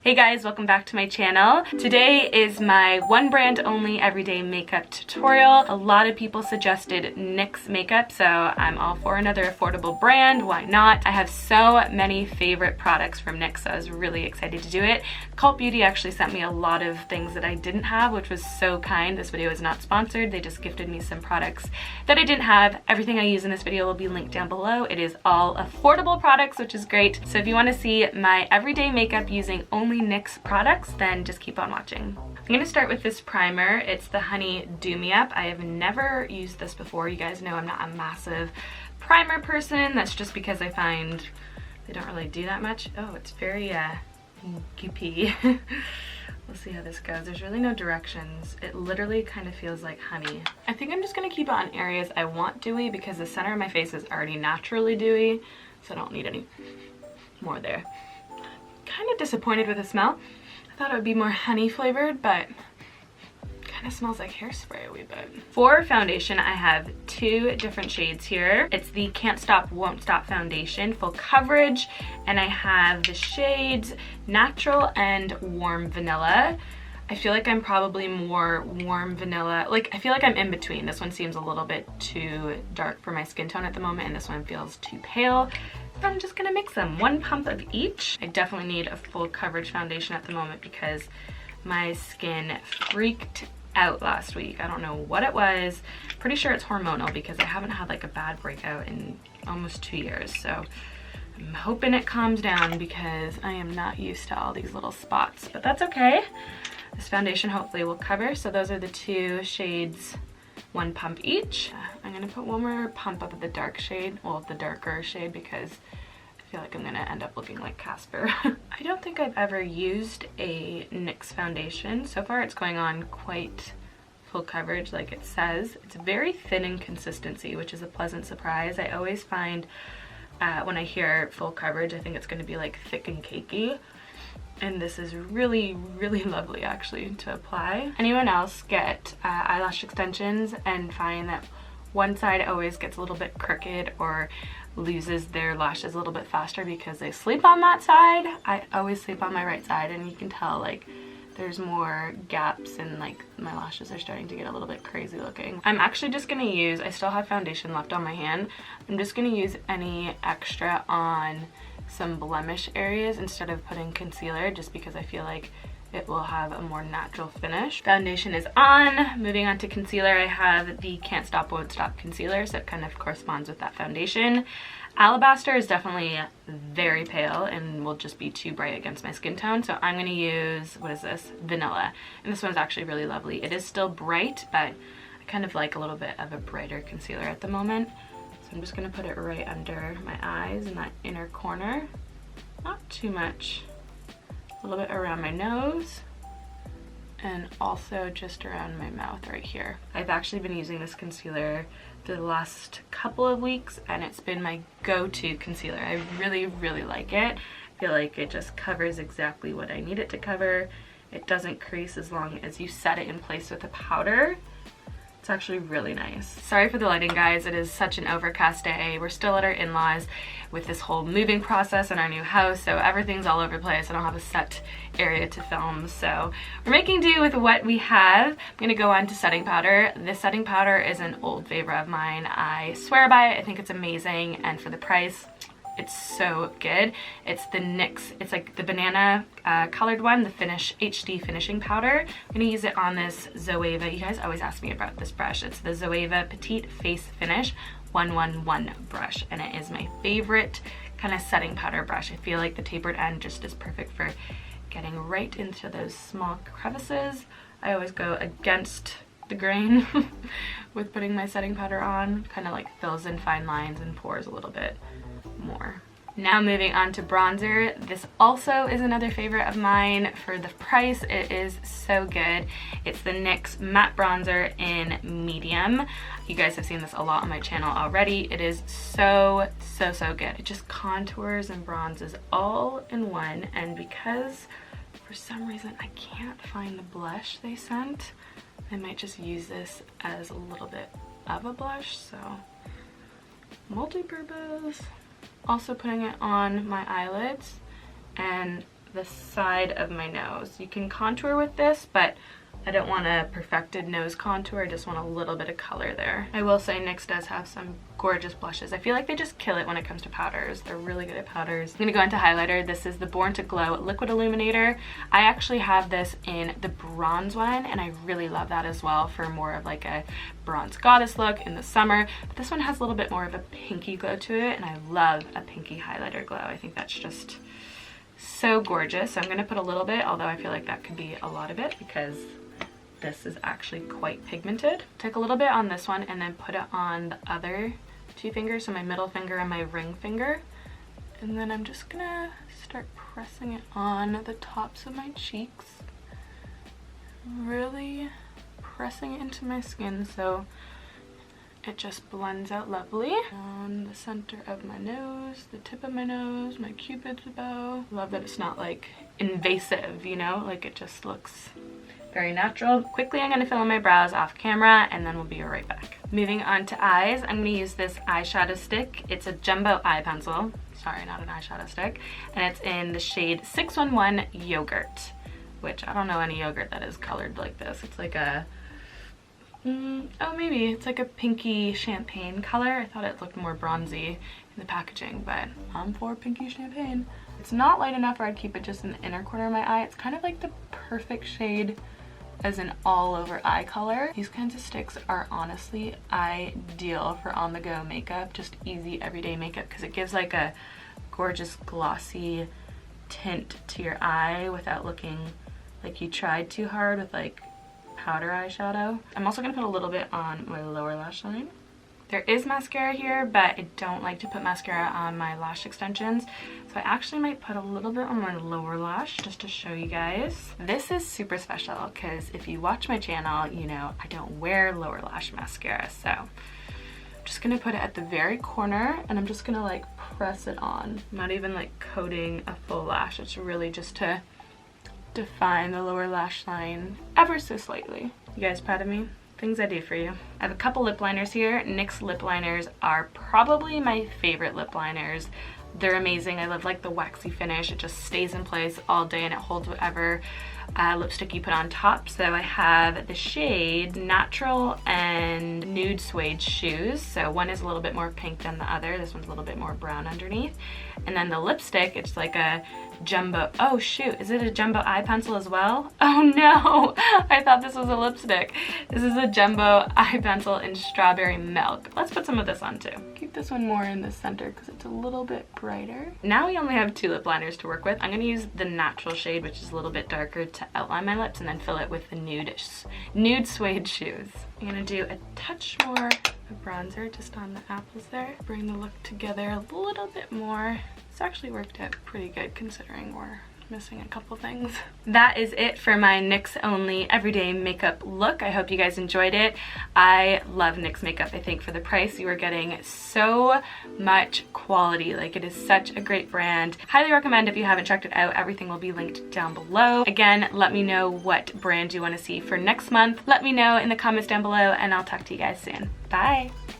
Hey guys, welcome back to my channel. Today is my one brand only everyday makeup tutorial. A lot of people suggested NYX makeup, so I'm all for another affordable brand. Why not? I have so many favorite products from NYX, so I was really excited to do it. Cult Beauty actually sent me a lot of things that I didn't have, which was so kind. This video is not sponsored. They just gifted me some products that I didn't have. Everything I use in this video will be linked down below. It is all affordable products, which is great. So if you want to see my everyday makeup using only NYX products, then just keep on watching. I'm going to start with this primer. It's the Honey Do Me Up. I have never used this before. You guys know I'm not a massive primer person. That's just because I find they don't really do that much. Oh, it's very goopy. We'll see how this goes. There's really no directions. It literally kind of feels like honey. I think I'm just going to keep it on areas I want dewy because the center of my face is already naturally dewy, so I don't need any more there. Kind of disappointed with the smell. I thought it would be more honey flavored, but kind of smells like hairspray a wee bit. For foundation, I have two different shades here. It's the Can't Stop Won't Stop foundation, full coverage, and I have the shades Natural and Warm Vanilla. I feel like I'm probably more warm vanilla. Like, I feel like I'm in between. This one seems a little bit too dark for my skin tone at the moment, and this one feels too pale. I'm just gonna mix them, one pump of each. I definitely need a full coverage foundation at the moment because my skin freaked out last week. I don't know what it was. Pretty sure it's hormonal because I haven't had like a bad breakout in almost 2 years. So I'm hoping it calms down because I am not used to all these little spots, but that's okay. This foundation hopefully will cover. So those are the two shades, one pump each. I'm gonna put one more pump up of the dark shade, well, the darker shade, because I feel like I'm gonna end up looking like Casper. I don't think I've ever used a NYX foundation. So far it's going on quite full coverage like it says. It's very thin in consistency, which is a pleasant surprise. I always find when I hear full coverage, I think it's gonna be like thick and cakey. And this is really, really lovely actually to apply. Anyone else get eyelash extensions and find that one side always gets a little bit crooked or loses their lashes a little bit faster because they sleep on that side? I always sleep on my right side, and you can tell like there's more gaps and like my lashes are starting to get a little bit crazy looking. I'm actually just gonna use, I still have foundation left on my hand. I'm just gonna use any extra on some blemish areas instead of putting concealer, just because I feel like it will have a more natural finish. Foundation is on. Moving on to concealer, I have the Can't Stop Won't Stop concealer, so it kind of corresponds with that foundation. Alabaster is definitely very pale and will just be too bright against my skin tone, so I'm going to use, what is this? Vanilla. And this one's actually really lovely. It is still bright, but I kind of like a little bit of a brighter concealer at the moment. I'm just going to put it right under my eyes in that inner corner. Not too much. A little bit around my nose. And also just around my mouth right here. I've actually been using this concealer for the last couple of weeks, and it's been my go-to concealer. I really, really like it. I feel like it just covers exactly what I need it to cover. It doesn't crease as long as you set it in place with a powder. It's actually really nice. Sorry for the lighting, guys. It is such an overcast day. We're still at our in-laws with this whole moving process in our new house, so everything's all over the place. I don't have a set area to film, so we're making do with what we have. I'm gonna go on to setting powder. This setting powder is an old favorite of mine. I swear by it. I think it's amazing, and for the price, it's so good. It's the NYX, it's like the banana colored one, the HD finishing powder. I'm gonna use it on this Zoeva. You guys always ask me about this brush. It's the Zoeva Petite Face Finish 111 brush, and it is my favorite kind of setting powder brush. I feel like the tapered end just is perfect for getting right into those small crevices. I always go against the grain with putting my setting powder on. Kind of like fills in fine lines and pores a little bit more. Now moving on to bronzer. This also is another favorite of mine. For the price, it is so good. It's the NYX matte bronzer in medium. You guys have seen this a lot on my channel already. It is so good. It just contours and bronzes all in one, and because for some reason I can't find the blush they sent, I might just use this as a little bit of a blush, so multi-purpose. Also putting it on my eyelids, and the side of my nose. You can contour with this, but I don't want a perfected nose contour. I just want a little bit of color there. I will say NYX does have some gorgeous blushes. I feel like they just kill it when it comes to powders. They're really good at powders. I'm gonna go into highlighter. This is the Born to Glow Liquid Illuminator. I actually have this in the bronze one, and I really love that as well for more of like a bronze goddess look in the summer. But this one has a little bit more of a pinky glow to it, and I love a pinky highlighter glow. I think that's just so gorgeous. So I'm gonna put a little bit, although I feel like that could be a lot of it because this is actually quite pigmented. Take a little bit on this one and then put it on the other two fingers, so my middle finger and my ring finger. And then I'm just gonna start pressing it on the tops of my cheeks. Really pressing it into my skin so it just blends out lovely. On the center of my nose, the tip of my nose, my cupid's bow. Love that it's not like invasive, you know, like it just looks very natural. Quickly, I'm gonna fill in my brows off camera and then we'll be right back. Moving on to eyes, I'm gonna use this eyeshadow stick. It's a jumbo eye pencil. Sorry, not an eyeshadow stick. And it's in the shade 611 Yogurt, which I don't know any yogurt that is colored like this. It's like a, oh maybe, it's like a pinky champagne color. I thought it looked more bronzy in the packaging, but I'm for pinky champagne. It's not light enough or I'd keep it just in the inner corner of my eye. It's kind of like the perfect shade as an all-over eye color. These kinds of sticks are honestly ideal for on-the-go makeup, just easy everyday makeup, because it gives like a gorgeous glossy tint to your eye without looking like you tried too hard with like powder eyeshadow. I'm also gonna put a little bit on my lower lash line. There is mascara here, but I don't like to put mascara on my lash extensions. So I actually might put a little bit on my lower lash just to show you guys. This is super special because if you watch my channel, you know I don't wear lower lash mascara. So I'm just gonna put it at the very corner and I'm just gonna like press it on. I'm not even like coating a full lash. It's really just to define the lower lash line ever so slightly. You guys proud of me? Things I do for you. I have a couple lip liners here. NYX lip liners are probably my favorite lip liners. They're amazing. I love like the waxy finish. It just stays in place all day and it holds whatever lipstick you put on top. So I have the shade Natural and Nude Suede Shoes. So one is a little bit more pink than the other. This one's a little bit more brown underneath. And then the lipstick, it's like a jumbo, oh shoot, is it a jumbo eye pencil as well? Oh no, I thought this was a lipstick. This is a jumbo eye pencil in Strawberry Milk. Let's put some of this on too. Keep this one more in the center because it's a little bit brighter. Now we only have two lip liners to work with. I'm gonna use the natural shade, which is a little bit darker, to outline my lips and then fill it with the Nude Suede Shoes. I'm gonna do a touch more of bronzer just on the apples there. Bring the look together a little bit more. It's actually worked out pretty good considering we're missing a couple things. That is it for my NYX only everyday makeup look. I hope you guys enjoyed it. I love NYX makeup. I think for the price you are getting so much quality. Like, it is such a great brand. Highly recommend if you haven't checked it out. Everything will be linked down below. Again, let me know what brand you want to see for next month. Let me know in the comments down below and I'll talk to you guys soon. Bye.